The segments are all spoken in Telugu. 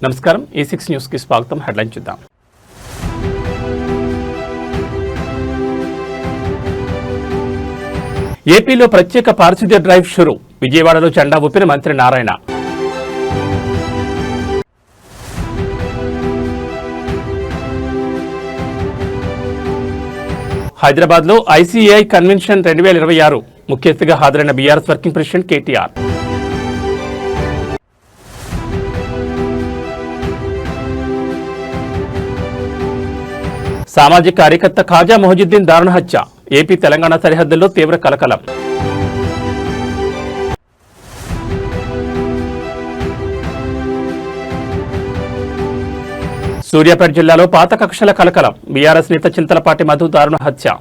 నమస్కారం E6 న్యూస్ కి స్వాగతం. హెడ్లైన్ చూద్దాం. ఏపీలో ప్రత్యేక పారిశుద్ధ్య డ్రైవ్ షురు. విజయవాడలో జెండా ఊపిన మంత్రి నారాయణ. హైదరాబాద్ లో ICAI కన్వెన్షన్ 2026 ముఖ్య అతిథిగా హాజరైన బీఆర్ఎస్ వర్కింగ్ ప్రెసిడెంట్ కేటీఆర్. సామాజిక కార్యకర్త ఖాజా మొహిజుద్దీన్ దారుణ హత్య. ఏపీ తెలంగాణ సరిహద్దుల్లో తీవ్ర కలకలం. సూర్యాపేట జిల్లాలో పాత కక్షల కలకలం. బీఆర్ఎస్ నేత చింతలపాటి మధు దారుణ హత్య.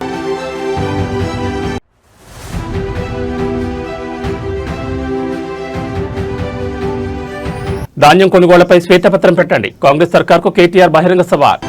ధాన్యం కొనుగోళ్లపై శ్వేతపత్రం పెట్టండి. కాంగ్రెస్ సర్కార్కు కేటీఆర్ బహిరంగ సవాల్.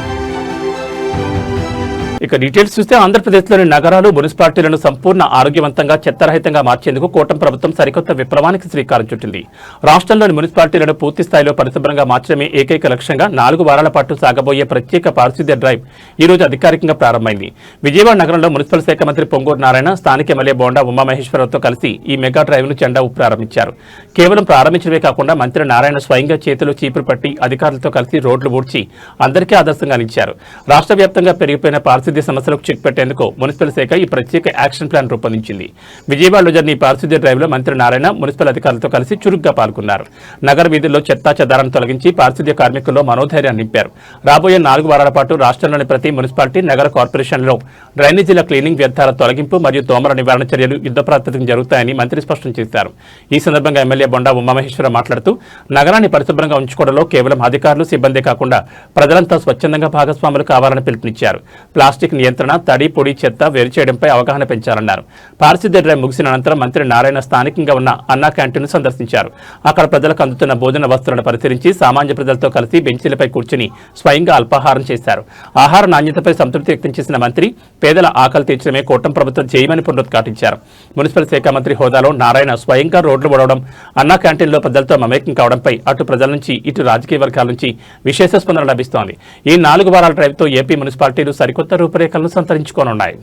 ఇక డీటెయిల్స్ చూస్తే ఆంధ్రప్రదేశ్లోని నగరాలు మున్సిపాలిటీలను సంపూర్ణ ఆరోగ్యవంతంగా చెత్తరహితంగా మార్చేందుకు కూటమి ప్రభుత్వం సరికొత్త విప్లవానికి శ్రీకారం చుట్టింది. రాష్ట్రంలోని మున్సిపాలిటీలను పూర్తి స్థాయిలో పరిశుభ్రంగా మార్చడమే ఏకైక లక్ష్యంగా 4 వారాల పాటు సాగబోయే ప్రత్యేక పారిశుద్ధ్య డ్రైవ్ ఈ రోజు అధికారికంగా ప్రారంభమైంది. విజయవాడ నగరంలో మున్సిపల్ శాఖ మంత్రి పొంగూరు నారాయణ, స్థానిక ఎమ్మెల్యే బోండా ఉమామహేశ్వరరావుతో కలిసి ఈ మెగా డ్రైవ్ను జెండా ఊపి ప్రారంభించారు. కేవలం ప్రారంభించడమే కాకుండా మంత్రి నారాయణ స్వయంగా చేతిలో చీపురు పట్టి అధికారులతో కలిసి రోడ్లు ఊడ్చి అందరికీ ఆదర్శంగా నిలిచారు. రాష్ట్ర వ్యాప్తంగా పెరిగిపోయిన పారిశుద్ధ్య సమస్యలకు చెక్ పెట్టేందుకు మున్సిపల్ శాఖ ఈ ప్రత్యేక యాక్షన్ ప్లాన్ రూపొందించింది. విజయవాడలో జరిగిన ఈ పారిశుద్ధ్య డ్రైవ్ లో మంత్రి నారాయణ మున్సిపల్ అధికారులతో కలిసి చురుగ్గా పాల్గొన్నారు. నగర వీధుల్లో చెత్తా చెదారాన్ని తొలగించి పారిశుద్ధ్య కార్మికుల్లో మనోధైర్యాన్ని నింపారు. రాబోయే 4 వారాల పాటు రాష్ట్రంలోని ప్రతి మున్సిపాలిటీ, నగర కార్పొరేషన్లలో డ్రైనేజీల క్లీనింగ్, వ్యర్థాల తొలగింపు మరియు దోమల నివారణ చర్యలు యుద్ధ ప్రాతిపదికన జరుగుతాయని మంత్రి స్పష్టం చేశారు. ఈ సందర్భంగా ఎమ్మెల్యే బొండా ఉమామహేశ్వరరావు మాట్లాడుతూ నగరాన్ని పరిశుభ్రంగా ఉంచుకోవడంలో కేవలం అధికారులు, సిబ్బందే కాకుండా ప్రజలంతా స్వచ్ఛందంగా భాగస్వాములు కావాలని పిలుపునిచ్చారు. ప్లాస్టిక్ నియంత్రణ, తడి, పొడి, చెత్త వేరు చేయడంపై అవగాహన పెంచాలన్నారు. పారిశుద్ధ్య డ్రైవ్ ముగిసిన అనంతరం మంత్రి నారాయణ స్థానికంగా ఉన్న అన్నా క్యాంటీన్ సందర్శించారు. అక్కడ ప్రజలకు అందుతున్న భోజన వస్తువులను పరిశీలించి సామాన్య ప్రజలతో కలిసి బెంచీలపై కూర్చుని స్వయంగా అల్పాహారం చేశారు. ఆహార నాణ్యతపై సంతృప్తి వ్యక్తం చేసిన మంత్రి పేదల ఆకలి తీర్చడమే కూటమి ప్రభుత్వం చేయమని పునరుద్ఘాటించారు. మున్సిపల్ శాఖ మంత్రి హోదాలో నారాయణ స్వయంగా రోడ్లు ఓడవడం, అన్నా క్యాంటీన్లో ప్రజలతో మమేకం కావడంపై అటు ప్రజల నుంచి ఇటు రాజకీయ వర్గాల నుంచి విశేష స్పందన లభిస్తోంది. ఈ 4 వారాల డ్రైవ్తో ఏపీ మున్సిపాలిటీలు సరికొత్త రూపురేఖలను సంతరించుకోనున్నాయి.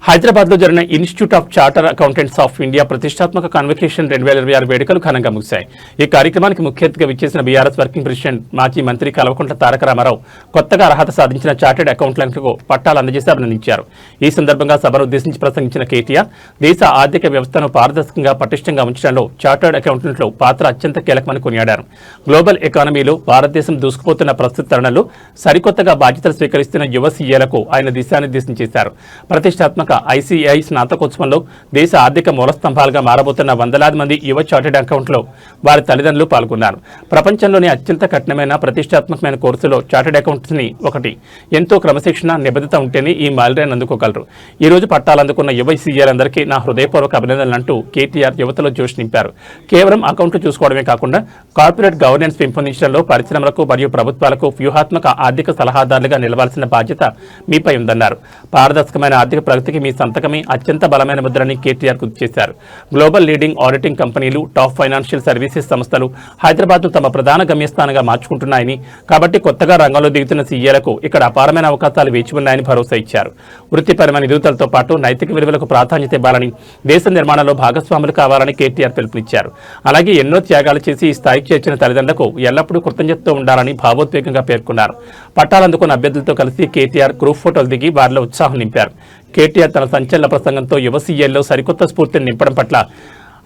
హైదరాబాద్ లో జరిగిన institute of charter accountants of India ప్రతిష్టాత్మక కన్వకేషన్ 2026 వేడుకలు ఘనంగా ముగిశాయి. ఈ కార్యక్రమానికి ముఖ్య అతిథిగా విచ్చేసిన బీఆర్ఎస్ వర్కింగ్ ప్రెసిడెంట్, మాజీ మంత్రి కల్వకుంట్ల తారక రామారావు కొత్తగా అర్హత సాధించిన చార్టెడ్ అకౌంటెంట్లకు పట్టాలు అందజేసి అభినందించారు. ఈ సందర్భంగా సభను ఉద్దేశించి ప్రసంగించిన కేటీఆర్, దేశ ఆర్థిక వ్యవస్థను పారదర్శకంగా పటిష్టంగా ఉంచడంలో చార్టర్డ్ అకౌంటెంట్ల పాత్ర అత్యంత కీలకమని కొనియాడారు. గ్లోబల్ ఎకానమీలో భారతదేశం దూసుకుపోతున్న ప్రస్తుత తరుణంలో సరికొత్తగా బాధ్యతలు స్వీకరిస్తున్న యువ సీఏలకు ఆయన దిశానిర్దేశం చేశారు. ప్రతిష్టాత్మక ICAI స్నాతకోత్సవంలో దేశ ఆర్థిక మూలస్తంభాలుగా మారబోతున్న వందలాది మంది యువ చార్టెడ్ అకౌంట్లో వారి తల్లిదండ్రులు పాల్గొన్నారు. ప్రపంచంలోనే అత్యంత కఠినమైన ప్రతిష్టాత్మకమైన కోర్సులో చార్టెడ్ అకౌంట్స్ ని ఒకటి. ఎంతో క్రమశిక్షణ, నిబద్ధత ఉంటేనే ఈ మైలురాయిని అందుకోగలరు. ఈ రోజు పట్టాలు అందుకున్న యువ సీఏలందరికీ నా హృదయపూర్వక అభినందనలు అంటూ కేటీఆర్ యువతలో జోష్ నింపారు. కేవలం అకౌంట్లు చూసుకోవడమే కాకుండా కార్పొరేట్ గవర్నెన్స్ పెంపొందించడంలో పరిశ్రమలకు మరియు ప్రభుత్వాలకు వ్యూహాత్మక ఆర్థిక సలహాదారులుగా నిలవాల్సిన బాధ్యత మీపై ఉందన్నారు. పారదర్శకమైన ఆర్థిక ప్రగతికి మీ సంతకమే అత్యంత బలమైన ముద్రని కేటీఆర్ గుర్తు చేశారు. గ్లోబల్ లీడింగ్ ఆడిటింగ్ కంపెనీలు, టాప్ ఫైనాన్షియల్ సర్వీసెస్ సంస్థలు హైదరాబాద్ను తమ ప్రధాన గమ్యస్థానంగా మార్చుకుంటున్నాయని, కాబట్టి కొత్తగా రంగంలో దిగుతున్న సీఏలకు ఇక్కడ అపారమైన అవకాశాలు వేచి ఉన్నాయని భరోసా ఇచ్చారు. వృత్తిపరమైన ఎదుగుదలతో పాటు నైతిక విలువలకు ప్రాధాన్యత ఇవ్వాలని, దేశ నిర్మాణంలో భాగస్వాములు కావాలని కేటీఆర్ పిలుపునిచ్చారు. అలాగే ఎన్నో త్యాగాలు చేసి ఈ స్థాయికి చేర్చిన తల్లిదండ్రులకు ఎల్లప్పుడూ కృతజ్ఞతతో ఉండాలని భావోద్వేగంగా పేర్కొన్నారు. పట్టాలందుకున్న అభ్యర్థులతో కలిసి కేటీఆర్ గ్రూప్ ఫోటోలు దిగి వారిలో ఉత్సాహం నింపారు. కేటీఆర్ తన సంచలన ప్రసంగంతో యువ సీఏల్లో సరికొత్త స్ఫూర్తిని నింపడం పట్ల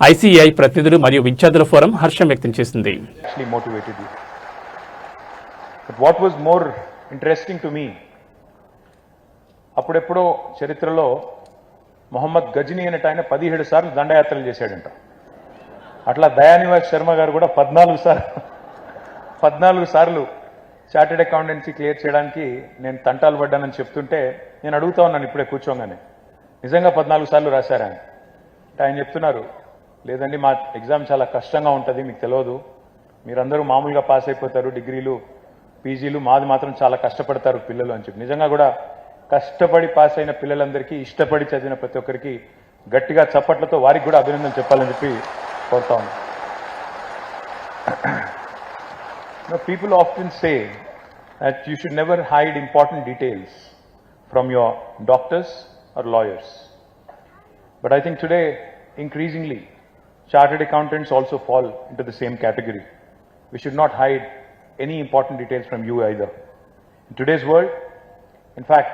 ఐసీఏఐ ప్రతినిధులు మరియు విద్యార్థుల ఫోరం హర్షం వ్యక్తం చేసింది. అప్పుడెప్పుడో చరిత్రలో మొహమ్మద్ గజనీ అనేట ఆయన 17 సార్లు దండయాత్రలు చేశాడంట. అట్లా దయానివాస్ శర్మ గారు కూడా 14 సార్లు చార్టెడ్ అకౌంటెన్సీ క్లియర్ చేయడానికి నేను తంటాలు పడ్డానని చెప్తుంటే నేను అడుగుతా ఉన్నాను ఇప్పుడే కూర్చోగానే, నిజంగా 14 సార్లు రాశారా అని. ఆయన చెప్తున్నారు, లేదండి మా ఎగ్జామ్ చాలా కష్టంగా ఉంటుంది, మీకు తెలియదు, మీరందరూ మామూలుగా పాస్ అయిపోతారు డిగ్రీలు పీజీలు, మాది మాత్రం చాలా కష్టపడతారు పిల్లలు అని చెప్పి. నిజంగా కూడా కష్టపడి పాస్ అయిన పిల్లలందరికీ, ఇష్టపడి చదివిన ప్రతి ఒక్కరికి గట్టిగా చప్పట్లతో వారికి కూడా అభినందన చెప్పాలని చెప్పి కోరుతా ఉన్నాను. People often say that you should never hide important details from your doctors or lawyers. But I think today, increasingly, chartered accountants also fall into the same category. We should not hide any important details from you either. In today's world, in fact,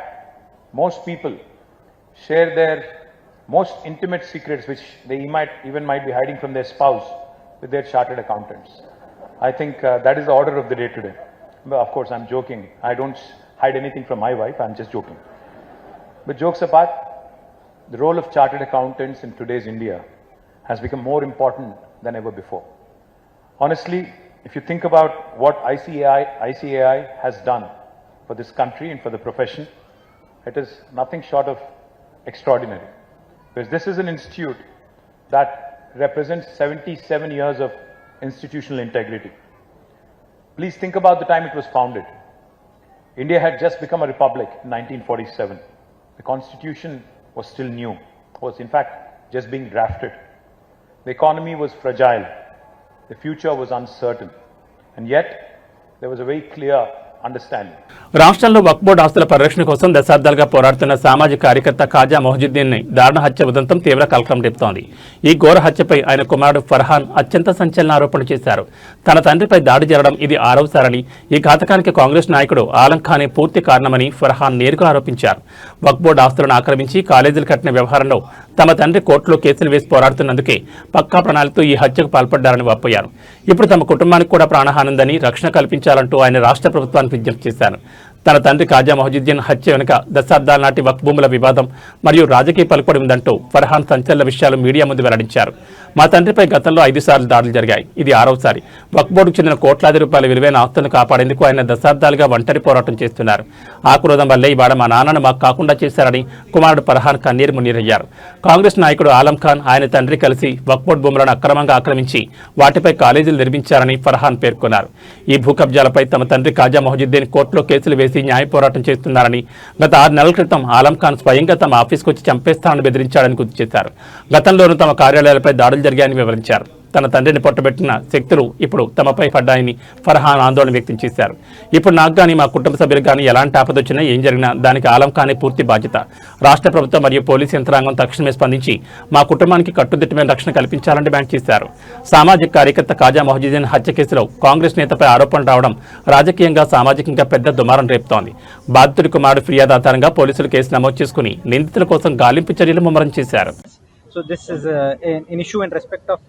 most people share their most intimate secrets, which they might be hiding from their spouse, with their chartered accountants. I think that is the order of the day today. But of course, I'm joking. I don't hide anything from my wife. I'm just joking. But jokes apart, the role of chartered accountants in today's India has become more important than ever before. Honestly, if you think about what ICAI has done for this country and for the profession, it is nothing short of extraordinary. Because this is an institute that represents 77 years of institutional integrity. Please think about the time it was founded. India had just become a republic in 1947. The constitution was still new, was in fact just being drafted. The economy was fragile. The future was uncertain. And yet, there was a very clear understanding. రాష్ట్రంలో వక్ఫ్ బోర్డు ఆస్తుల పరిరక్షణ కోసం దశాబ్దాలుగా పోరాడుతున్న సామాజిక కార్యకర్త ఖాజా మొహజుద్దీన్ ని దారుణ హత్య ఉదంతం తీవ్ర కలకలం రేపుతోంది. ఈ ఘోర హత్యపై ఆయన కుమారుడు ఫర్హాన్ అత్యంత సంచలన ఆరోపణలు చేశారు. తన తండ్రిపై దాడి జరగడం ఇది ఆరవసారని, ఈ ఘాతకానికి కాంగ్రెస్ నాయకుడు ఆలం ఖానే పూర్తి కారణమని ఫర్హాన్ నేరుగా ఆరోపించారు. వక్ఫ్ బోర్డు ఆస్తులను ఆక్రమించి కాలేజీలు కట్టిన వ్యవహారంలో తమ తండ్రి కోర్టులో కేసులు వేసి పోరాడుతున్నందుకే పక్కా ప్రణాళికతో ఈ హత్యకు పాల్పడ్డారని వాపోయారు. ఇప్పుడు తమ కుటుంబానికి కూడా ప్రాణహానుందని, రక్షణ కల్పించాలంటూ ఆయన రాష్ట్ర ప్రభుత్వానికి విజ్ఞప్తి చేశారు. తన తండ్రి ఖాజా మొహజుద్దీన్ హత్య వెనుక దశాబ్దాల నాటి వక్ఫ్ భూముల వివాదం మరియు రాజకీయ పలుకుబడి ఉందంటూ ఫర్హాన్ సంచలన విషయాలు మీడియా ముందు వెల్లడించారు. మా తండ్రిపై గతంలో 5 సార్లు దాడులు జరిగాయి. ఇది 6వసారి. వక్ఫ్ బోర్డుకు చెందిన కోట్లాది రూపాయల విలువైన ఆస్తులను కాపాడేందుకు ఆయన దశాబ్దాలుగా ఒంటరి పోరాటం చేస్తున్నారు. ఆ క్రోధం వల్లే ఇవాళ మా నాన్నను మాకు కాకుండా చేశారని కుమారుడు ఫర్హాన్ కన్నీరు మున్నీరయ్యారు. కాంగ్రెస్ నాయకుడు ఆలం ఖాన్, ఆయన తండ్రి కలిసి వక్ఫ్ బోర్డు భూములను అక్రమంగా ఆక్రమించి వాటిపై కాలేజీలు నిర్మించారని ఫర్హాన్ పేర్కొన్నారు. ఈ భూ కబ్జాలపై తమ తండ్రి ఖాజా మొహజుద్దీన్ కోర్టులో కేసులు వేసి న్యాయ పోరాటం చేస్తున్నారని, గత 6 నెలల క్రితం ఆలం ఖాన్ స్వయంగా తమ ఆఫీస్కు వచ్చి చంపేస్తానని బెదిరించాడని గుర్తు చేశారు. గతంలోనూ తమ కార్యాలయాలపై దాడులు జరిగాయని వివరించారు. తన తండ్రిని పొట్టబెట్టిన శక్తులు ఇప్పుడు తమపై పడ్డాయని ఫర్హాన్ ఆందోళన వ్యక్తం చేశారు. ఇప్పుడు నాకు కానీ మా కుటుంబ సభ్యులకు కానీ ఎలాంటి ఆపదొచ్చినా ఏం జరిగినా దానికి ఆలం ఖానే పూర్తి బాధ్యత. రాష్ట్ర ప్రభుత్వం మరియు పోలీసు యంత్రాంగం తక్షణమే స్పందించి మా కుటుంబానికి కట్టుదిట్టమైన రక్షణ కల్పించాలని డిమాండ్ చేశారు. సామాజిక కార్యకర్త ఖాజా మొహజుద్దీన్ హత్య కేసులో కాంగ్రెస్ నేతపై ఆరోపణలు రావడం రాజకీయంగా, సామాజికంగా పెద్ద దుమారం రేపుతోంది. బాధితుడి కుమారుడు ఫిర్యాదు ఆధారంగా పోలీసులు కేసు నమోదు చేసుకుని నిందితుల కోసం గాలింపు చర్యలు ముమ్మరం చేశారు. So this is an issue in respect of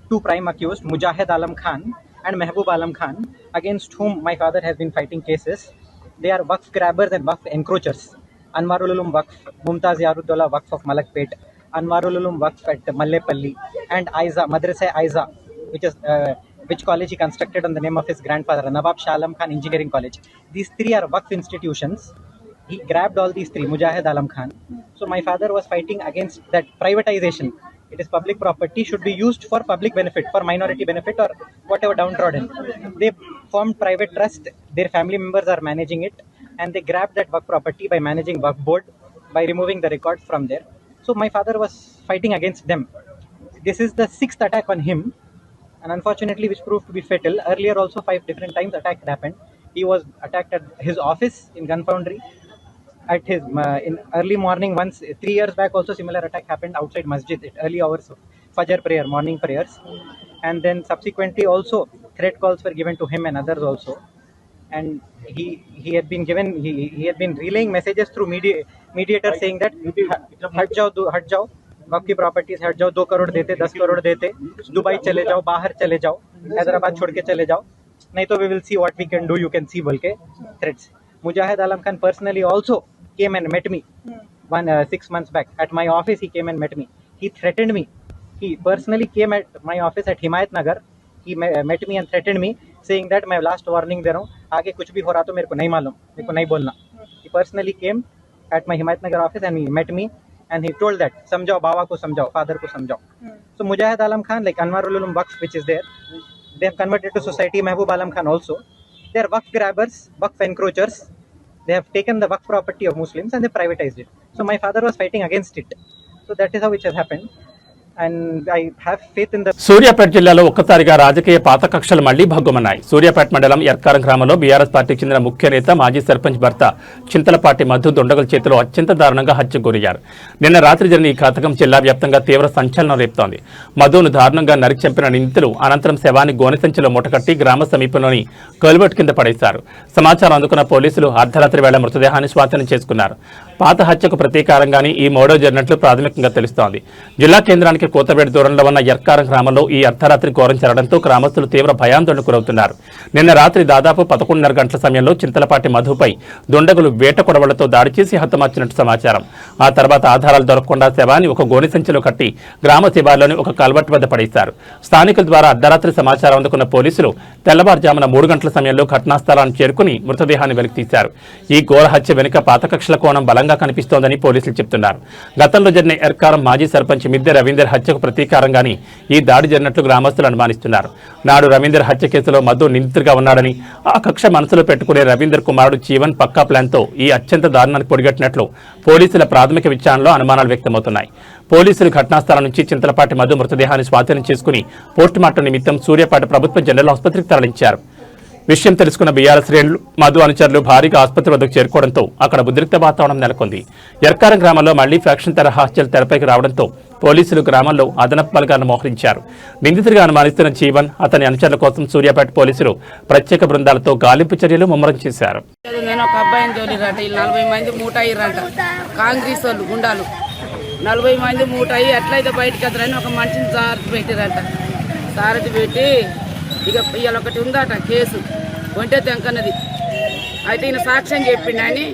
two prime accused, Mujahid Alam Khan and Mehboob Alam Khan, against whom my father has been fighting cases. They are Waqf grabbers and Waqf encroachers. Anwarul Ulum Waqf, Mumtaz Yarudullah Waqf of Malakpet, Anwarul Ulum Waqf at Mallepalli, and Aiza, Madrasa Aiza, which college he constructed on the name of his grandfather, Nawab Shah Alam Khan Engineering College. These 3 are Waqf institutions. He grabbed all these 3, Mujahid Alam Khan. So my father was fighting against that privatization. It is public property, should be used for public benefit, for minority benefit or whatever downtrodden. They formed private trust, their family members are managing it, and they grabbed that Waqf property by managing Waqf board, by removing the records from there. So my father was fighting against them. This is the 6th attack on him, and unfortunately which proved to be fatal. Earlier also 5 different times attack happened. He was attacked at his office in Gun Foundry. At his in early morning once, 3 years back also similar attack happened outside masjid at early hours of Fajr prayer, morning prayers. And then subsequently also threat calls were given to him and others also. and he had been given he had been relaying messages through mediator saying that हट जाओ वक्त की प्रॉपर्टीज हट जाओ 2 करोड़ देते 10 करोड़ देते दुबई चले जाओ बाहर चले जाओ हैदराबाद छोड़ के चले जाओ नहीं तो we will see what we can do you can see बोल के threats. Mujahid Alam Khan personally also came and met me 6 months back at my office. He came and met me. He threatened me. He personally came at my office at Himayat Nagar. He met me and threatened me saying that मैं last warning दे रहा हूँ आगे कुछ भी हो रहा तो मेरे को नहीं मालूम मेरे को नहीं बोलना. He personally came at my Himayat Nagar office and he met me and he told that समझाओ बाबा को समझाओ father को समझाओ. So Mujahid Alam Khan like Anwarul Ulum Waqf which is there, they have converted to society. Mehboob Alam Khan also, they are Waqf grabbers, Waqf encroachers. They have taken the Waqf property of Muslims and they privatized it. So my father was fighting against it. So that is how it has happened. And I have faith in the Suryapet జిల్లాలో ఒక్కసారిగా రాజకీయ పాత కక్షలు మళ్లీ భగ్గుమన్నాయి. సూర్యాపేట మండలం ఎర్కారం గ్రామంలో బీఆర్ఎస్ పార్టీకి చెందిన ముఖ్య నేత మాజీ సర్పంచ్ భర్త చింతలపాటి మధు దొండగల చేతిలో అత్యంత దారుణంగా హత్యకు గురయ్యారు. నిన్న రాత్రి జరిగిన ఈ ఘాతకం జిల్లా వ్యాప్తంగా తీవ్ర సంచలనం రేపుతోంది. మధును దారుణంగా నరికి చంపిన నిందితులు అనంతరం శవాన్ని గోనె సంచిలో మూటకట్టి గ్రామ సమీపంలోని కల్వర్ట్ కింద పడేశారు. సమాచారం అందుకున్న పోలీసులు అర్ధరాత్రి వేళ మృతదేహాన్ని స్వాధీనం చేసుకున్నారు. పాత హత్యకు ప్రతీకారంగానే ఈ మోడో జరిగినట్లు ప్రాథమికంగా తెలుస్తోంది. జిల్లా కేంద్రానికి కోతవేడు దూరంలో ఉన్న ఎర్కారం గ్రామంలో ఈ అర్ధరాత్రి ఘోరం జరగడంతో గ్రామస్తులు తీవ్ర భయాందోళనకు గురవుతున్నారు. నిన్న రాత్రి దాదాపు 11:30 గంటల సమయంలో చింతలపాటి మధుపై దుండగులు వేట కొడవలతో దాడి చేసి హతమార్చినట్టు సమాచారం. ఆ తర్వాత ఆధారాలు దొరకకుండా శవాన్ని ఒక గోనె సంచిలో కట్టి గ్రామ శివార్లోని ఒక కల్వర్ట్ వద్ద పడేశారు. స్థానికుల ద్వారా అర్ధరాత్రి సమాచారం అందుకున్న పోలీసులు తెల్లవారుజామున 3 గంటల సమయంలో ఘటనా స్థలాన్ని చేరుకుని మృతదేహాన్ని వెలికితీశారు. ఈ ఘోర హత్య వెనుక పాత కక్షల కోణం బలంగా కనిపిస్తోందని పోలీసులు చెబుతున్నారు. గతంలో జరిగిన ఎర్కారం మాజీ సర్పంచ్ మిద్దె రవీందర్ హత్యకు ప్రతీకారంగానే ఈ దాడి జరిగినట్లు గ్రామస్తులు అనుమానిస్తున్నారు. నాడు రవీందర్ హత్య కేసులో మధు నిందితుడిగా ఉన్నాడని ఆ కక్ష మనసులో పెట్టుకునే రవీందర్ కుమారుడు జీవన్ పక్కా ప్లాన్తో ఈ అత్యంత దారుణానికి పొడిగట్టినట్లు పోలీసుల ప్రాథమిక విచారణలో అనుమానాలు వ్యక్తమవుతున్నాయి. పోలీసులు ఘటనా స్థలం నుంచి చింతలపాటి మధు మృతదేహాన్ని స్వాధీనం చేసుకుని పోస్టుమార్టం నిమిత్తం సూర్యాపేట ప్రభుత్వ జనరల్ ఆసుపత్రికి తరలించారు. విషయం తెలుసుకున్న బీఆర్ఎస్ శ్రేణులు మధు అనుచరులు భారీగా ఆసుపత్రి వద్దకు చేరుకోవడంతో అక్కడ ఉద్రిక్త వాతావరణం నెలకొంది. ఎర్కారం గ్రామంలో మళ్లీ ఫ్యాక్షన్ తరహా హత్యలు తెరపైకి రావడంతో పోలీసులు గ్రామంలో అదనపు బలగాలను మోహరించారు. నిందితుడిగా అనుమానిస్తున్న జీవన్ అతని అనుచరుల కోసం సూర్యాపేట పోలీసులు ప్రత్యేక బృందాలతో గాలింపు చర్యలు ముమ్మరం చేశారు. నేను ఒక అబ్బాయిని తోలిరంట, వీళ్ళు 40 మంది మూట అయ్యారంట. కాంగ్రెస్ వాళ్ళు గుండాలు 40 మంది మూట అయ్యి ఎట్లయితే బయటకు వద్దరని ఒక మనిషిని సారథి పెట్టారంట. సారథి పెట్టి ఇక ఇవాళ ఒకటి ఉందట కేసు ఒంటే తెంకన్నది. అయితే ఈయన సాక్ష్యం చెప్పిండు అని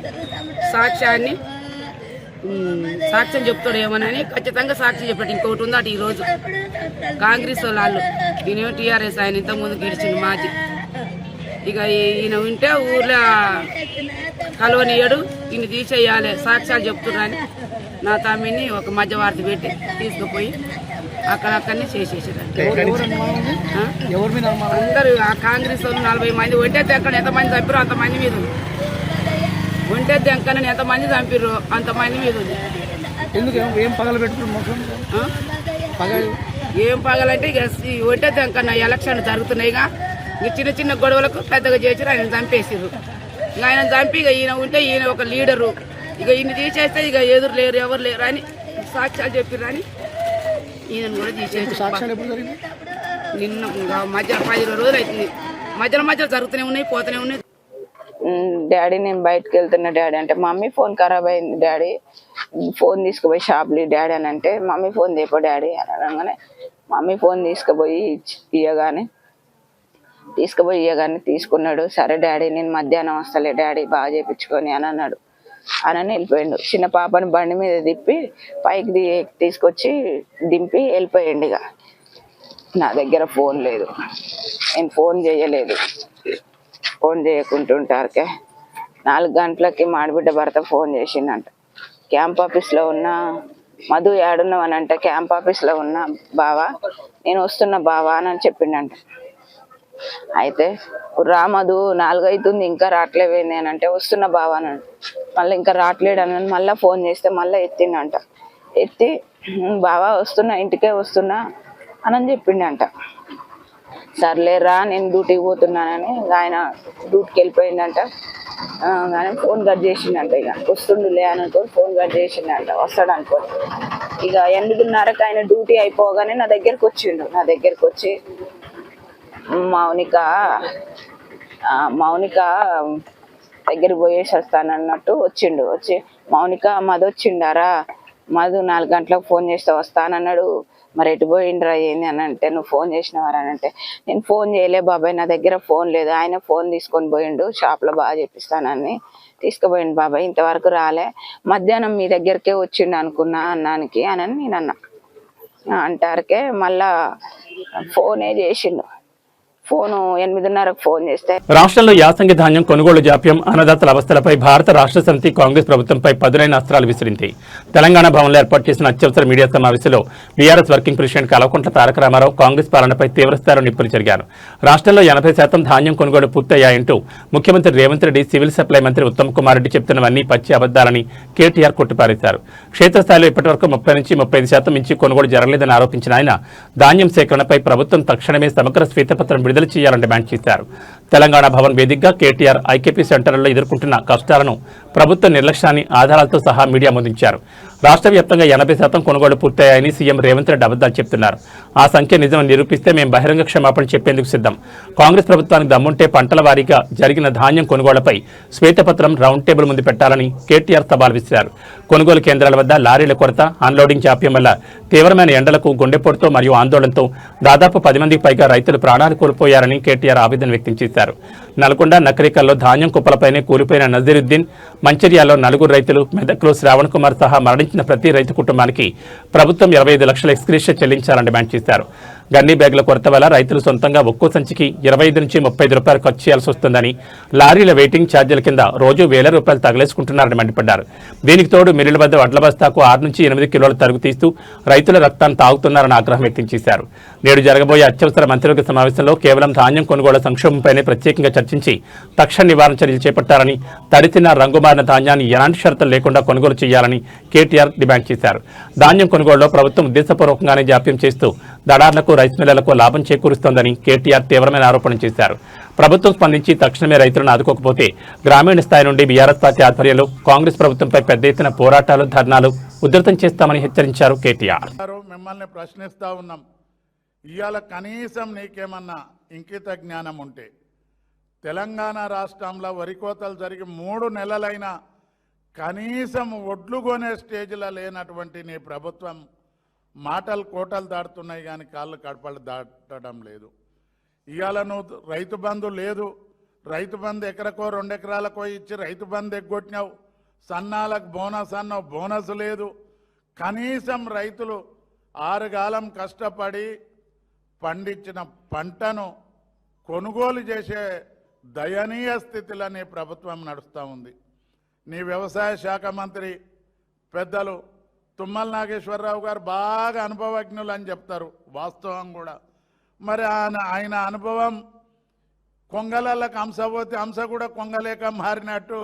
సాక్ష్యం చెప్తాడు ఏమోనని ఖచ్చితంగా సాక్ష్యం చెప్పాడు. ఇంకొకటి ఉందట ఈరోజు కాంగ్రెస్ వాళ్ళు ఈయన టీఆర్ఎస్ ఆయన ఇంతకుముందు గెలిచిండు మాజీ. ఇక ఈయన ఉంటే ఊర్లో కలవనీయడు, ఈయన తీసేయాలి సాక్ష్యాలు చెప్తున్నారని నా తమ్మిని ఒక మధ్యవర్తి పెట్టి తీసుకుపోయి అక్కడక్కడనే చేసేసారు. అందరూ ఆ కాంగ్రెస్ వాళ్ళు 40 మంది ఒంటే తెంకని ఎంతమంది చంపారో అంతమంది మీద ఉంది. ఒంటే తెంకని ఎంతమంది చంపారో అంతమంది మీద ఉంది. ఏం పగలు పెట్టుకున్నారు? ఏం పగలంటే ఇక ఒంటే తెంకన్న ఎలక్షన్ జరుగుతున్నాయిగా, ఇక చిన్న చిన్న గొడవలకు పెద్దగా చేసారు. ఆయన చంపేసారు. ఇక ఆయన చంపి ఇక ఈయన ఉంటే ఈయన ఒక లీడరు, ఇక ఈయన తీసేస్తే ఇక ఎదురు లేరు ఎవరు లేరు అని సాక్ష్యాలు చెప్పారు అని ఈయన కూడా తీసేసి నిన్న మధ్యలో 10 రోజులు అవుతుంది. మధ్యలో జరుగుతూనే ఉన్నాయి, పోతూనే ఉన్నాయి. డాడీ నేను బయటకు వెళ్తున్నా డాడీ అంటే, మమ్మీ ఫోన్ ఖరాబ్ అయింది డాడీ, ఫోన్ తీసుకుపోయి షాప్లో డాడీ అని అంటే, మమ్మీ ఫోన్ తీపో డాడీ అని అనగానే మమ్మీ ఫోన్ తీసుకుపోయి ఇయ్యగానే తీసుకున్నాడు. సరే డాడీ నేను మధ్యాహ్నం వస్తలే డాడీ బాగా చేయించుకొని అని అన్నాడు. అని వెళ్ళిపోయాడు. చిన్న పాపని బండి మీద తిప్పి పైకి తీసుకొచ్చి దింపి వెళ్ళిపోయాడు. ఇక నా దగ్గర ఫోన్ లేదు, నేను ఫోన్ చేయలేదు. ఫోన్ చేయకుంటుంటారుకే 4 గంటలకి మాడిబిడ్డ భర్త ఫోన్ చేసిండంట. క్యాంప్ ఆఫీస్లో ఉన్న మధు ఏడున్నావు అని అంటే, క్యాంప్ ఆఫీస్లో ఉన్న బావా నేను వస్తున్నా బావా అని చెప్పిండంట. అయితే రా మధు 4 అవుతుంది ఇంకా రావట్లేవేంది అని అంటే, వస్తున్న బావా అని. మళ్ళీ ఇంకా రావట్లేడు అని మళ్ళీ ఫోన్ చేస్తే మళ్ళీ ఎత్తిండంట. ఎత్తి బావా వస్తున్నా ఇంటికే వస్తున్నా అని చెప్పిండంట. సర్లేరా నేను డ్యూటీకి పోతున్నానని ఆయన డ్యూటీకి వెళ్ళిపోయిందంట. కానీ ఫోన్ కట్ చేసిండంట. ఇక వస్తుండులే అని అనుకోని ఫోన్ కట్ చేసిండంట. వస్తాడు అనుకోని ఇక 8:30కి ఆయన డ్యూటీ అయిపోగానే నా దగ్గరికి వచ్చిండు. నా దగ్గరికి వచ్చి మౌనిక మౌనిక దగ్గరికి పోయేసి వస్తానన్నట్టు వచ్చిండు. వచ్చి మౌనిక మధు వచ్చిండారా, మధు 4 గంటలకు ఫోన్ చేస్తే వస్తానన్నాడు, మరి ఎటు పోయిండ్రా ఏంది అని అంటే, నువ్వు ఫోన్ చేసినవారా అని అంటే, నేను ఫోన్ చేయలే బాబాయ్, నా దగ్గర ఫోన్ లేదు, ఆయన ఫోన్ తీసుకొని పోయిండు, షాప్లో బాగా చెప్పిస్తానని తీసుకుపోయిండు బాబాయ్, ఇంతవరకు రాలే, మధ్యాహ్నం మీ దగ్గరికే వచ్చిండు అనుకున్నా అన్నానికి అని నేను అన్నా. అంటారుకే మళ్ళా ఫోనే చేసిండు. ఫోను 8:30కు ఫోన్ చేస్తే రాష్ట్రంలో యాసంగి ధాన్యం కొనుగోలు జాప్యం, అన్నదాతల అవస్థలపై భారత రాష్ట్ర సమితి కాంగ్రెస్ ప్రభుత్వంపై పదునైన అస్త్రాలు విసిరింది. తెలంగాణ భవన్లో ఏర్పాటు చేసిన అత్యవసర మీడియా సమావేశంలో BRS working president Kalvakuntla Taraka Ramarao Congress పాలనపై తీవ్రస్థాయిలో నిప్పులు జరిగారు. రాష్ట్రంలో 80% ధాన్యం కొనుగోలు పూర్తయ్యాయంటూ ముఖ్యమంత్రి రేవంత్ రెడ్డి, సివిల్ సప్లై మంత్రి ఉత్తమ్ కుమార్ రెడ్డి చెప్తున్నవన్నీ పచ్చి అబద్దాలని కేటీఆర్ కొట్టిపారేశారు. క్షేత్రస్థాయిలో ఇప్పటివరకు 30 నుంచి 35% మించి కొనుగోలు జరగలేదని ఆరోపించిన ఆయన ధాన్యం సేకరణపై ప్రభుత్వం తక్షణమే సమగ్ర శ్వేతపత్రం విడుదల చేయాలని డిమాండ్ చేశారు. తెలంగాణ భవన్ వేదికగా కేటీఆర్ ఐకేపీ సెంటర్లలో ఎదుర్కొంటున్న కష్టాలను, ప్రభుత్వ నిర్లక్ష్యాన్ని ఆధారాలతో సహా మీడియా ముందుంచారు. రాష్ట్ర వ్యాప్తంగా 80% కొనుగోలు పూర్తయ్యాయని సీఎం రేవంత్ రెడ్డి అబద్దాలు చెప్తున్నారు. ఆ సంఖ్య నిజమని నిరూపిస్తే మేము బహిరంగ క్షమాపణ చెప్పేందుకు సిద్ధం. కాంగ్రెస్ ప్రభుత్వానికి దమ్ముంటే పంటల వారీగా జరిగిన ధాన్యం కొనుగోళ్లపై శ్వేతపత్రం రౌండ్ టేబుల్ ముందు పెట్టాలని కేటీఆర్ సవాల్ విసిరారు. కొనుగోలు కేంద్రాల వద్ద లారీల కొరత, అన్లోడింగ్ జాప్యం వల్ల తీవ్రమైన ఎండలకు, గుండెపోటుతో మరియు ఆందోళనతో దాదాపు 10 మందికి పైగా రైతులు ప్రాణాలు కోల్పోయారని కేటీఆర్ ఆవేదన వ్యక్తం చేశారు. నల్గొండ, నకరికల్లో ధాన్యం కుప్పలపైనే కూలిపోయిన నజీరుద్దీన్, మంచిర్యాలలో 4 రైతులు, మెదక్లో శ్రావణ్ కుమార్ సహా మరణించిన ప్రతి రైతు కుటుంబానికి ప్రభుత్వం 25 లక్షల ఎక్స్గ్రేషియా చెల్లించాలని డిమాండ్ చేశారు. గన్నీ బ్యాగుల కొరత వల్ల రైతులు సొంతంగా ఒక్కో సంచికి 25 నుంచి 35 రూపాయలు ఖర్చు చేయాల్సి వస్తుందని, లారీల వెయిటింగ్ ఛార్జీల కింద రోజు ₹1000 తగిలేసుకుంటున్నారని మండిపడ్డారు. దీనికి తోడు మిల్లుల వద్ద వడ్ల బస్తాకు 6 నుంచి 8 కిలోల తరుగు తీస్తూ రైతుల రక్తాన్ని తాగుతున్నారని ఆగ్రహం వ్యక్తం చేశారు. నేడు జరగబోయే అత్యవసర మంత్రివర్గ సమావేశంలో కేవలం ధాన్యం కొనుగోళ్ల సంక్షోభంపైనే ప్రత్యేకంగా చర్చించి తక్షణ నివారణ చర్యలు చేపట్టాలని, తడిసిన రంగుమారిన ధాన్యాన్ని ఎలాంటి షరతులు లేకుండా కొనుగోలు చేయాలని కేటీఆర్ డిమాండ్ చేశారు. ధాన్యం కొనుగోలులో ప్రభుత్వం ఉద్దేశపూర్వకంగానే జాప్యం చేస్తూ దళార్లకు, రైస్ మిల్లర్లకు లాభం చేకూరుస్తోందని కేటీఆర్ తీవ్రమైన ఆరోపణలు చేశారు. ప్రభుత్వం స్పందించి తక్షణమే రైతులను ఆదుకోకపోతే గ్రామీణ స్థాయి నుండి బీఆర్ఎస్ పార్టీ ఆధ్వర్యంలో కాంగ్రెస్ ప్రభుత్వంపై పెద్ద ఎత్తున పోరాటాలు, ధర్నాలు ఉధృతం చేస్తామని హెచ్చరించారు కేటీఆర్. మిమ్మల్ని ప్రశ్నిస్తా ఉన్నాం, ఇవాళ కనీసం నీకేమన్నా ఇంకిత జ్ఞానం ఉంటే, తెలంగాణ రాష్ట్రంలో వరి కోతలు జరిగి 3 నెలలైనా కనీసం ఒడ్లు కొనే స్టేజ్లో లేనటువంటి నీ ప్రభుత్వం మాటలు కోటలు దాటుతున్నాయి కానీ కాళ్ళు కడపలు దాటడం లేదు. ఇవాళ నువ్వు రైతు బంధు లేదు, రైతు బంధు ఎకరకో 2 ఎకరాలకో ఇచ్చి రైతు బంధు ఎగ్గొట్టినావు, సన్నాలకు బోనస్ అన్నావు, బోనస్ లేదు. కనీసం రైతులు 6 కాలం కష్టపడి పండించిన పంటను కొనుగోలు చేసే దయనీయ స్థితిలో నీ ప్రభుత్వం నడుస్తూ ఉంది. నీ వ్యవసాయ శాఖ మంత్రి పెద్దలు తుమ్మల నాగేశ్వరరావు గారు బాగా అనుభవజ్ఞులు అని చెప్తారు, వాస్తవం కూడా. మరి ఆయన అనుభవం కొంగలకి హంస పోతే హంస కూడా కొంగలేక మారినట్టు,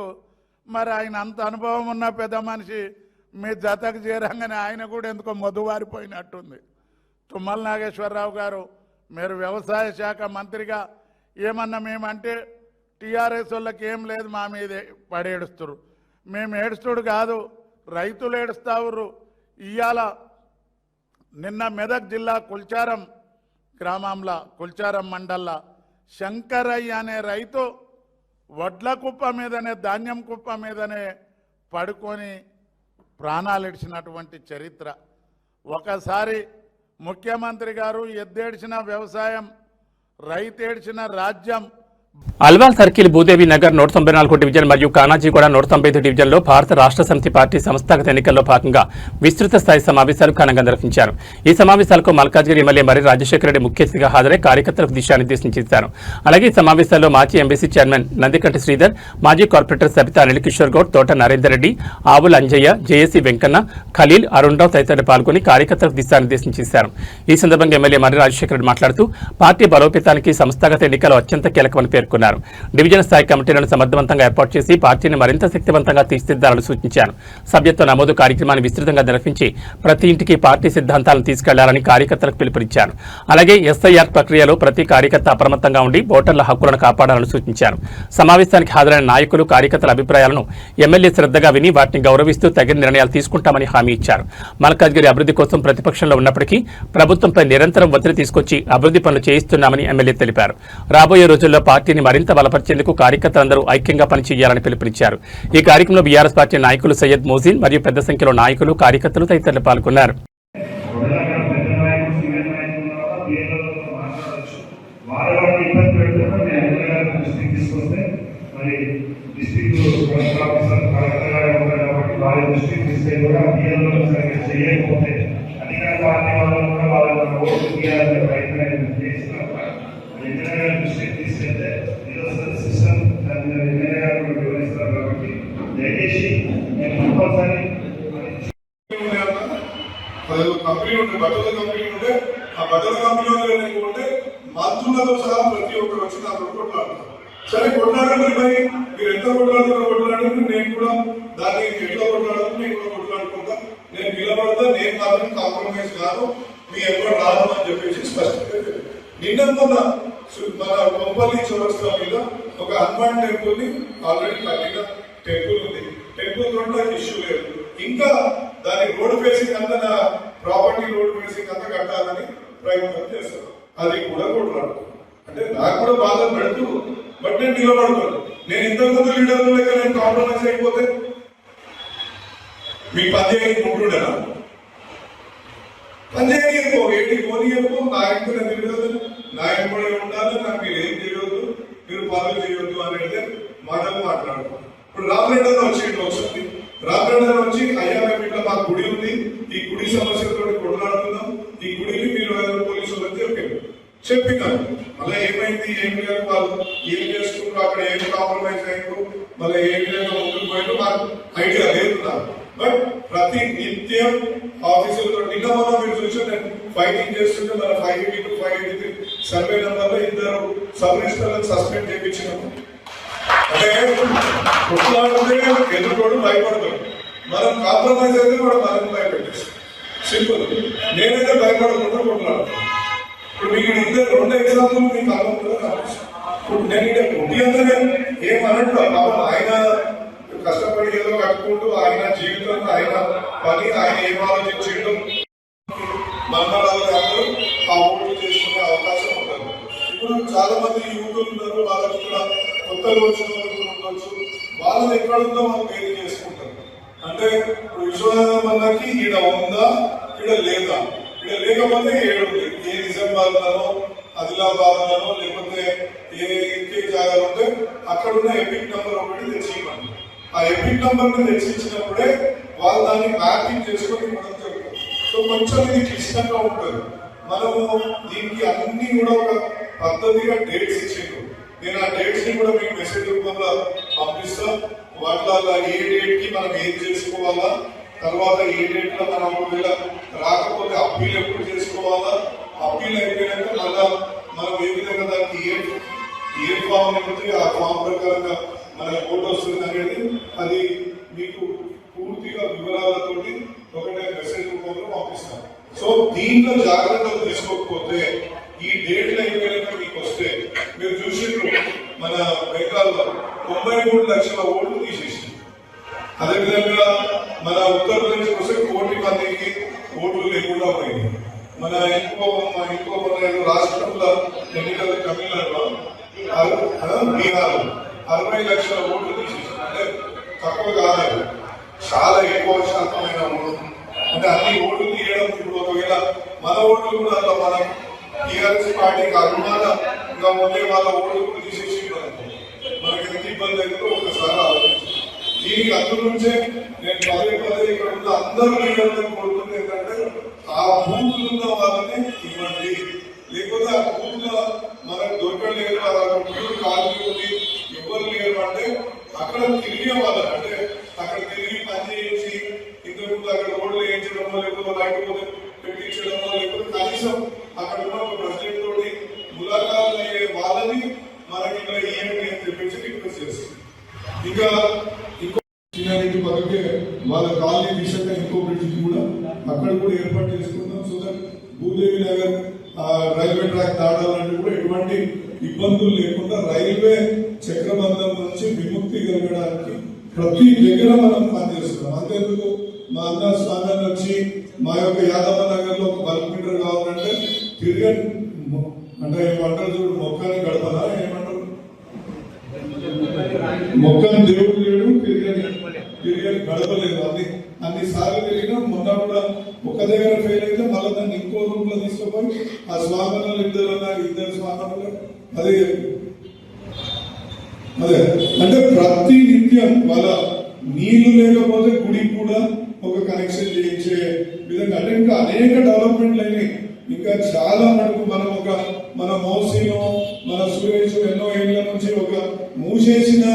మరి ఆయన అంత అనుభవం ఉన్న పెద్ద మనిషి మీ జతకు చేరంగానే ఆయన కూడా ఎందుకో మొద్దువారిపోయినట్టుంది. తుమ్మల నాగేశ్వరరావు గారు, మీరు వ్యవసాయ శాఖ మంత్రిగా ఏమన్నా మేమంటే టీఆర్ఎస్ వాళ్ళకి ఏం లేదు మా మీదే పడేడుస్తున్నారు. మేము ఏడుస్తుడు కాదు, రైతులు ఏడుస్తావురు. ఇవాళ నిన్న మెదక్ జిల్లా కుల్చారం గ్రామంలో, కుల్చారం మండల్లో శంకరయ్య అనే రైతు వడ్ల కుప్ప మీదనే, ధాన్యం కుప్ప మీదనే పడుకొని ప్రాణాలు ఇడిచినటువంటి చరిత్ర. ఒకసారి ముఖ్యమంత్రి గారు ఎద్దేడ్చిన వ్యవసాయం, రైతేడ్చిన రాజ్యం. అల్వాల్ సర్కిల్, భూదేవి నగర్ 194 డివిజన్ మరియు కానాజీగూడ 195 డివిజన్లో భారత రాష్ట్ర సమితి పార్టీ సంస్థాగత ఎన్నికల్లో భాగంగా విస్తృత స్థాయి సమావేశాలు ఘనంగా నిర్వహించారు. ఈ సమావేశాలకు మల్కాజ్గిరి ఎమ్మెల్యే మర్రి రాజశేఖర రెడ్డి ముఖ్య అతిథిగా హాజరై కార్యకర్తలకు దిశానిర్దేశం చేశారు. అలాగే ఈ సమావేశాల్లో మాజీ ఎంబీసీ చైర్మన్ నందికంటి శ్రీధర్, మాజీ కార్పొరేటర్ సబితా అనిల్ కిషోర్ గౌడ్, తోట నరేందర్ రెడ్డి, ఆవుల అంజయ్య, జేఏసీ వెంకన్న, ఖలీల్, అరుణ్ రావు తదితరులు పాల్గొని కార్యకర్తలకు దిశానిర్దేశం చేశారు. ఈ సందర్భంగా ఎమ్మెల్యే మర్రి రాజశేఖర రెడ్డి మాట్లాడుతూ పార్టీ బలోపేతానికి సంస్థాగత ఎన్నికలు అత్యంత కీలకమని పేర్కొన్నారు. డివిజన్ స్థాయి కమిటీలను సమర్థవంతంగా ఏర్పాటు చేసి పార్టీని మరింత శక్తివంతంగా తీర్చిదిద్దాలని సూచించారు. సభ్యత్వ నమోదు కార్యక్రమాన్ని విస్తృతంగా నిర్వహించి ప్రతి ఇంటికి పార్టీ సిద్ధాంతాలను తీసుకెళ్లాలని కార్యకర్తలకు పిలుపునిచ్చారు. అలాగే ఎస్ఐఆర్ ప్రక్రియలో ప్రతి కార్యకర్త అప్రమత్తంగా ఉండి ఓటర్ల హక్కులను కాపాడాలని సూచించారు. సమావేశానికి హాజరైన నాయకులు, కార్యకర్తల అభిప్రాయాలను ఎమ్మెల్యే శ్రద్ధగా విని వాటిని గౌరవిస్తూ తగిన నిర్ణయాలు తీసుకుంటామని హామీ ఇచ్చారు. మల్కాజ్గిరి అభివృద్ధి కోసం ప్రతిపక్షంలో ఉన్నప్పటికీ ప్రభుత్వంపై నిరంతరం ఒత్తిడి తీసుకొచ్చి అభివృద్ధి పనులు చేయిస్తున్నామని ఎమ్మెల్యే తెలిపారు. రాబోయే రోజుల్లో పార్టీ పార్టీని మరింత బలపరిచేందుకు కార్యకర్తలందరూ ఐక్యంగా పనిచేయాలని పిలుపునిచ్చారు. ఈ కార్యక్రమంలో బీఆర్ఎస్ పార్టీ నాయకులు సయ్యద్ మోజీన్ మరియు పెద్ద సంఖ్యలో నాయకులు, కార్యకర్తలు తదితరులు పాల్గొన్నారు. చేయకపోతే అధికార పార్టీ వాళ్ళు కూడా వాళ్ళ ఓటు తీయాలని ప్రయత్నం చేసినప్పుడు ఎమ్మెల్యే దృష్టికి తీసుకెళ్తే సిస్టమ్ ఎమ్మెల్యే గారు వివరిస్తారు కాబట్టి దయచేసి నేను కంపల్సరీ కంపెనీ ఉంటే బట్టల కంపెనీ ఉంటే ఆ బట్టల కంపెనీలో ఉంటే మంత్రులతో సహా ప్రతి ఒక్కరు వచ్చి నా కొట్లాడతారు. సరే కొట్లాడండి, మరి మీరు ఎంత కొట్లాడుతున్నా నేను కూడా దాన్ని ఎట్లా కొట్లాడుతూ నేను కూడా కొట్లాడుకుంటా, నేను నిలబడతా, నేను మాత్రం కాంప్రమైజ్ కాదు, మీ ఎవరు రాదు అని చెప్పేసి స్పష్టంగా నిన్న మొన్న మన కొంపల్లి చౌరస్తా మీద ఒక హనుమాన్ టెంపుల్ ని ఆల్రెడీ కట్టిన టెంపుల్ ఉంది. టెంపుల్ తోట ఇష్యూ లేదు, ఇంకా దాని రోడ్ ఫేసింగ్ అంతా నా ప్రాపర్టీ రోడ్ ఫేసింగ్ అంతా కట్టాలని ప్రయత్నం చేస్తారు. అది కూడా కొట్లాడు అంటే నాకు కూడా బాధ పెడుతూ బట్ నేను నిలబడతాను. నేను ఇంతకుముందు లీడర్ల లెక్క నేను కాంప్రమైజ్ అయిపోతే మీ పనిచేయని ఉంటుండేనా? పనిచేయని ఎక్కువ ఏంటి పోనీ ఎక్కువ నా ఇంట్లో నేను తెలియదు, నా ఎంపడే ఉండాలి, నాకు మీరు ఏం చేయవద్దు, మీరు పనులు చేయవద్దు అనేది మాటలు మాట్లాడుతాం. ఇప్పుడు రామరెడ్డి వచ్చింది ఒకసారి, రామరెడ్డి వచ్చి అయ్యా మేము ఇట్లా మా గుడి ఉంది, ఈ గుడి సమస్యలతో కొట్లాడుతున్నాం, ఈ గుడిని మీరు పోలీసులు అని చెప్పినారు. మళ్ళీ ఏమైంది, ఏం లేదు, వాళ్ళు ఏం చేసుకుంటారు, అక్కడ ఏం కాంప్రమైజ్ అయ్యారు, మళ్ళీ ఏ విధంగా ముందుకు పోయారు మాకు ఐడియా లేదు. బట్ ప్రతి నిత్యం ఆఫీసులతో నిన్న మనం మీరు చూసి నేను ఫైటింగ్ చేస్తుంటే మన 582, 583 సర్వే నెంబర్లో 2 సబ్ రిజిస్టర్లను సస్పెండ్ చేయించినాము. అంటే కొట్లాడితే ఎదుర్కోవడం భయపడతాడు, మనం కాంప్రమైజ్ అయితే కూడా మనం భయపెట్టేస్తాం. సింపుల్. నేనైతే భయపడకుండా కొట్లాడతాను. ఇప్పుడు మీకు ఇద్దరు 2 ఎగ్జాంపుల్ మీకు అర్థం కూడా ఇప్పుడు నేను ఇక్కడ కొట్టి అందరే ఏమన్నట్టు పాపం ఆయన కష్టపడి ఏదో కట్టుకుంటూ ఆయన జీవితంలో ఆయన పని ఆయన ఏం ఆలోచించడం మండలాలు అందరూ ఆ ఓట్లు చేసుకునే అవకాశం ఉంటుంది. ఇప్పుడు చాలా మంది యువకులు ఉన్నారు, వాళ్ళకి ఇక్కడ కొత్తగా వచ్చిన వాళ్ళు ఉండొచ్చు, వాళ్ళని ఎక్కడుందో వాళ్ళు వేరు చేసుకుంటారు. అంటే ఇప్పుడు విశ్వనాథమన్నకి ఈడ ఉందా, ఈడ లేదా, ఈడ లేకపోతే ఏడుంది, ఏ నిజామాబాద్లోనో ఆదిలాబాద్లోనో లేకపోతే ఏ జాగాలు ఉంటే అక్కడున్న ఎపిక్ నెంబర్ ఒకటి తెచ్చివ్వండి. ఆ ఎపిక్ నెంబర్ ని తెచ్చిచ్చినప్పుడే వాళ్ళు దాన్ని మ్యాపింగ్ చేసుకొని మనం చెప్తాం. సో కొంచెం ఇది క్లిష్టంగా ఉంటుంది. మనము దీనికి అన్ని కూడా ఒక పద్ధతిగా డేట్స్ ఇచ్చిండ్రు. నేను ఆ డేట్స్ ని కూడా మీకు మెసేజ్ రూపంలో పంపిస్తా. వాటిలో ఏ డేట్ కి మనం ఏం చేసుకోవాలా, తర్వాత ఏ డేట్ లో మనం ఒకవేళ రాకపోతే అప్పీల్ ఎప్పుడు చేసుకోవాలా, అప్పీల్ అయిపోయినాక మళ్ళా మనం ఏ విధంగా దానికి ఏ ఫామ్ నింపితే ఆ ఫామ్ ప్రకారంగా మనకి ఓటు వస్తుంది అనేది అది మీకు పూర్తిగా వివరాలతోటి ఒకటే మెసేజ్ రూపంలో పంపిస్తాం. సో దీంట్లో జాగ్రత్తలు తీసుకోకపోతే ఈ డేట్లు అయిపోయినాక మీకు వస్తే మీరు చూసిండ్రు మన బెంగాల్లో 93 లక్షల ఓట్లు తీసేసింది. అదేవిధంగా మన ఉత్తరప్రదేశ్ వస్తే 1 కోటి మందికి ఓట్లు లేకుండా పోయింది. మన ఇంకో రాష్ట్రంలో ఎన్నికలు తమిళనాడులో బీహార్ 60 లక్షల ఓట్లు తీసేసింది. అంటే తక్కువ కాదు, చాలా ఎక్కువ శాతమైన ఓట్లు. అంటే అన్ని ఓట్లు తీయడం ఇప్పుడు ఒకవేళ మన ఓట్లు కూడా అట్లా మనం టీఆర్ఎస్ పార్టీకి అభిమానంగా ఉండే వాళ్ళ ఓట్లు కూడా తీసేసి మనకి ఎంత ఇబ్బంది అయితే ఒకసారి ఆలోచించాం. దీనికి అందు నుంచే నేను పదే ఇక్కడ ఉన్న అందరూ లీడర్లను కోరుతుంది ఏంటంటే ఆ బూతులు ఉన్న వాళ్ళని ఇవ్వండి, లేకపోతే ఆ బూత్ లో మనకు దొరకలేదు, కాలనీ ఉంది, ఎవరు లేరు అంటే అక్కడ తిరిగే వాళ్ళని, అంటే అక్కడ తిరిగి పని చేయించి ఇంతకుముందు అక్కడ రోడ్లు వేయించడమో లేకపోతే లేకపోతే పెట్టించడమో లేకపోతే కనీసం అక్కడ ఉన్న ఒక ప్రెసిడెంట్ తోటి ములాఖాలు అయ్యే వాళ్ళని మనకి ఇక్కడ ఏమి అని చెప్పేసి రిక్వెస్ట్ చేస్తుంది. ఇంకా ఇంకో చిన్న పక్కకే వాళ్ళ కాలనీ విషయంగా ఇంకో బ్రిడ్జ్ కూడా అక్కడ కూడా ఏర్పాటు చేసుకుంటాం. So that Bhudevi Nagar railway track దాడాలంటే కూడా ఎటువంటి ఇబ్బందులు లేకుండా రైల్వే చక్రబంధం నుంచి విముక్తి కలగడానికి ప్రతి దగ్గర మనం పనిచేస్తున్నాం. అంతేందుకు మా అన్న స్వామి వచ్చి మా యొక్క యాదవ నగర్ లో 1 కిలోమీటర్ కావాలంటే తిరిగి అంటే ఏమంటారు చూడు, మొక్కని గడపదా ఏమంటారు మొక్కను దేవుడు లేడు, తిరిగని గడపలేదు. అన్ని సార్లు తిరిగినా మొన్న కూడా ఒక దగ్గర ఫెయిల్ అయితే మళ్ళీ దాన్ని ఇంకో రూమ్ లో తీసుకుపోయి ఆ స్వాగతంలో ఇద్దరు స్వాగతంలో అదే అంటే ప్రతి నిత్యం వాళ్ళ నీళ్లు లేకపోతే గుడికి కూడా ఒక కనెక్షన్ చేయించే విధంగా అంటే ఇంకా అనేక డెవలప్మెంట్లు అయినాయి. ఇంకా చాలా మటుకు మన మోసీలో మన సురేష్ ఎన్నో ఏళ్ళ నుంచి ఒక మూసేసిన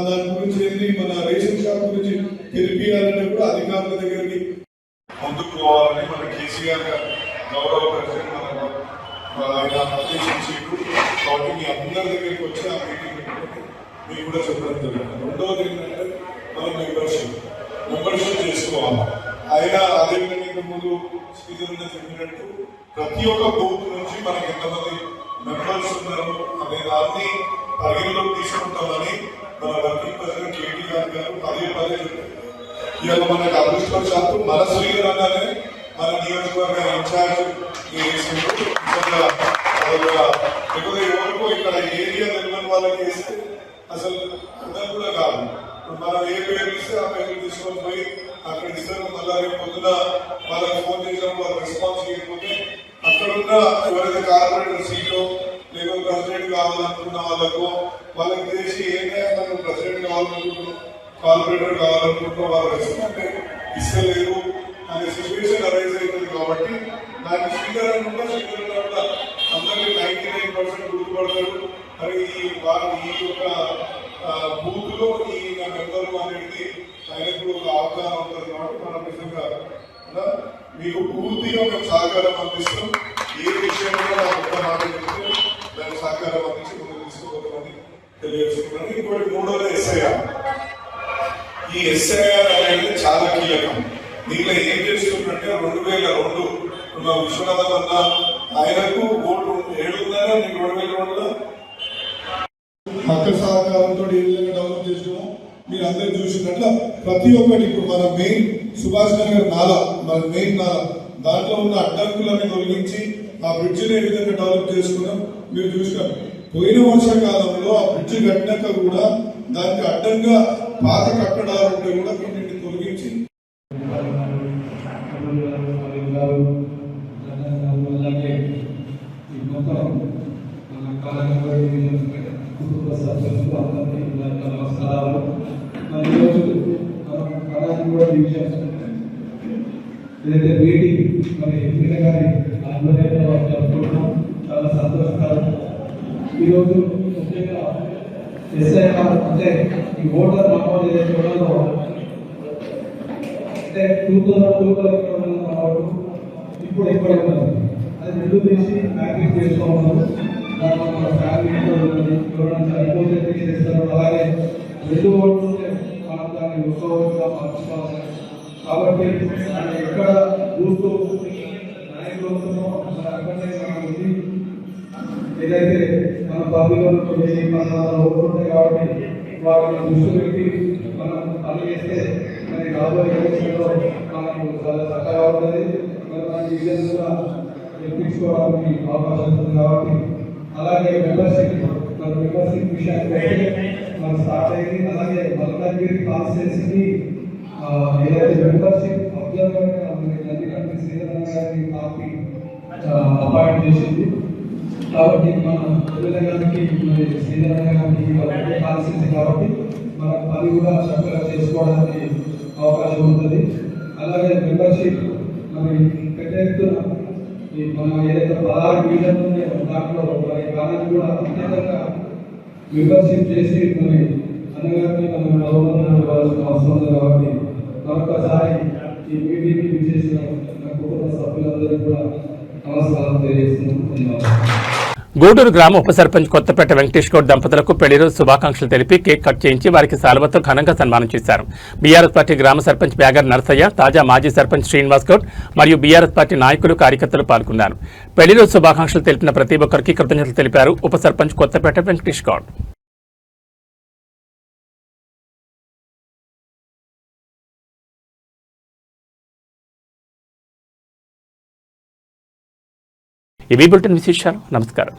దాని గురించి ఏంటి మన రేషన్ షాప్ గురించి తెలిపియాలంటే కూడా అధికారుల దగ్గరికి ముందుకు పోవాలని మన కేసీఆర్ గౌరవ ప్రెసిడెంట్ ఆయన ఆదేశించారు. కాబట్టి మీ అందరి దగ్గరికి వచ్చి ఆ మీటింగ్ పెట్టుకుని మీకు కూడా చెప్పడం జరిగింది. రెండవది ఏంటంటే మనం మెంబర్షిప్ చేసుకోవాలి. ఆయన అదేవిధంగా ముందు శ్రీధరణ చెప్పినట్టు ప్రతి ఒక్క బూత్ నుంచి మనకి ఎంతమంది మెంబర్స్ ఉన్నారు అనే దాన్ని పరిగణలోకి తీసుకుంటామని మన వర్కింగ్ ప్రెసిడెంట్ కేటీ గారు పదే చెప్పారు. ఇవాళ మనకు అదృష్టవశాత్తు మన శ్రీధరనే మన నియోజకవర్గ ఇన్ఛార్జ్ లేకపోతే ఎవరికో ఇక్కడ ఏరియా తెలియని వాళ్ళకి వేస్తే అసలు అర్థం కూడా కాదు. మనం ఏ పేరు ఇస్తే ఆ పేరు తీసుకొని పోయి అక్కడ ఇస్తారు. మళ్ళా రేపు పొద్దున వాళ్ళకి ఫోన్ చేసినప్పుడు వాళ్ళకి రెస్పాన్స్ చేయకపోతే అక్కడున్న ఎవరైతే కార్పొరేటర్ సీట్లో లేకపోతే ప్రెసిడెంట్ కావాలనుకున్న వాళ్ళకి చేసి ఏంటంటే మనం ప్రెసిడెంట్ కావాలనుకుంటున్నాం, కార్పొరేటర్ కావాలనుకుంటున్నాం, వాళ్ళు రెస్పాన్స్ ఇస్తలేరు అనే సిచ్యువేషన్ అరైజ్ అవుతుంది. కాబట్టి దాన్ని శ్రీధరన్ కూడా అందరికీ 99% గుర్తుపడతారు. మరి ఈ యొక్క బూత్ లో ఈ మెంబర్ అనేది ఆయనకు ఒక అవగాహన ఉంటుంది. కాబట్టి మనం నిజంగా మీకు పూర్తిగా మేము సహకారం అందిస్తాం. ఏ విషయంలో నాకు ఒక్క మాట చెప్తే దాని సహకారం అందించి ముందుకు తీసుకుపోతామని తెలియజేస్తున్నాను. ఇంకోటి మూడోది ఎస్ఐఆర్. ఈ ఎస్ఐఆర్ అనేది చాలా కీలకం. దీంట్లో ఏం చేస్తుందంటే 2002 విశ్వనాథం అన్న ఆయనకు ఓటు 7.5 నీకు 2002లో పక్క సహకారంతో ఏ విధంగా డెవలప్ చేసినామో మీరు అందరూ చూసినట్ల ప్రతి ఒక్కటి ఇప్పుడు మన మెయిన్ సుభాష్ నగర్ నాలా, మన మెయిన్ నాలా దాంట్లో ఉన్న అడ్డంకులను తొలగించి ఆ బ్రిడ్జిని ఏ విధంగా డెవలప్ చేసుకున్నాం మీరు చూసినారు. పోయిన వర్షాకాలంలో ఆ బ్రిడ్జి కట్టినాక కూడా దానికి అడ్డంగా పాత కట్టడాలు ఉంటే కూడా కొన్నింటిని తొలగించి ఏదైతే మీటింగ్ మరి ఎంపీల గారి ఆధ్వర్యంలో జరుపుకుంటున్నాం, చాలా సంతోషకరం. ఈరోజు ముఖ్యంగా ఎస్ఐఆర్ అంటే ఈ ఓటర్ నమోదు ఏదైతే ఉన్నదో అంటే 2002 ఇప్పుడు ఇక్కడ ఉన్నది అది రెండు తీసి ప్యాకింగ్ చేస్తూ ఉన్నాము. దాంట్లో మన ఫ్యామిలీతో ఉన్నది ఎవరైనా చనిపోతే తీసేస్తారు. అలాగే 2 ఓట్లు మనం దాన్ని ఒక్క ఓటుగా మార్చుకోవాలి. కాబట్టి ఎక్కడ చూస్తూ నాయకులు వస్తున్నామో అక్కడనే మనం ఉంది. ఏదైతే మన పదవిలో ఓట్లు ఉంటాయి కాబట్టి వాటిని దృష్టి పెట్టి మనం పని చేస్తే మరి రాబోయే ఎలక్షన్లో మనకు చాలా చక్కగా ఉంటుంది. మరి మన విజయం కూడా తెప్పించుకోవడానికి అవకాశం ఉంది. కాబట్టి అలాగే మెంబర్షిప్ విషయానికి వస్తే మనం స్టార్ట్ అయింది. అలాగే మల్కాజ్గిరి కాన్స్టిట్యున్సీకి ఏదైతే మెంబర్షిప్ అబ్జర్వర్ ఎందుకంటే శ్రీధరన్ గారిని పార్టీ అపాయింట్ చేసింది. కాబట్టి మన గారికి శ్రీధరన్ గారికి కాన్స్టిట్యున్సీ కాబట్టి మన పని కూడా చక్కగా చేసుకోవడానికి అవకాశం ఉంటుంది. అలాగే మెంబర్షిప్ మరి పెద్ద ఎత్తున మనం ఏదైతే 16 డివిజన్లు ఉన్నాయో దాంట్లో మరి కాలేజీ కూడా అత్యంతంగా మెంబర్షిప్ చేసి మరి అన్నగారిని మనం ఇవ్వాల్సిన అవసరం ఉంది. కాబట్టి మరొకసారి ఈ మీటింగ్కి విచ్చేసిన నా కుటుంబ సభ్యులందరికీ కూడా నమస్కారం తెలియజేస్తున్నాను. గూడూరు గ్రామ ఉప సర్పంచ్ కొత్తపేట వెంకటేష్ గౌడ్ దంపతులకు పెళ్లిరోజు శుభాకాంక్షలు తెలిపి కేక్ కట్ చేయించి వారికి శాలువతో ఘనంగా సన్మానం చేశారు. బీఆర్ఎస్ పార్టీ గ్రామ సర్పంచ్ బ్యాగర్ నరసయ్య, తాజా మాజీ సర్పంచ్ శ్రీనివాస్ గౌడ్ మరియు బీఆర్ఎస్ పార్టీ నాయకులు కార్యకర్తలు పాల్గొన్నారు. పెళ్లిరోజు శుభాకాంక్షలు తెలిపిన ప్రతి ఒక్కరికి కృతజ్ఞతలు తెలిపారు ఉప సర్పంచ్ కొత్తపేట వెంకటేష్ గౌడ్. ఇవి బులెటిన్ విశేషాలు. నమస్కారం.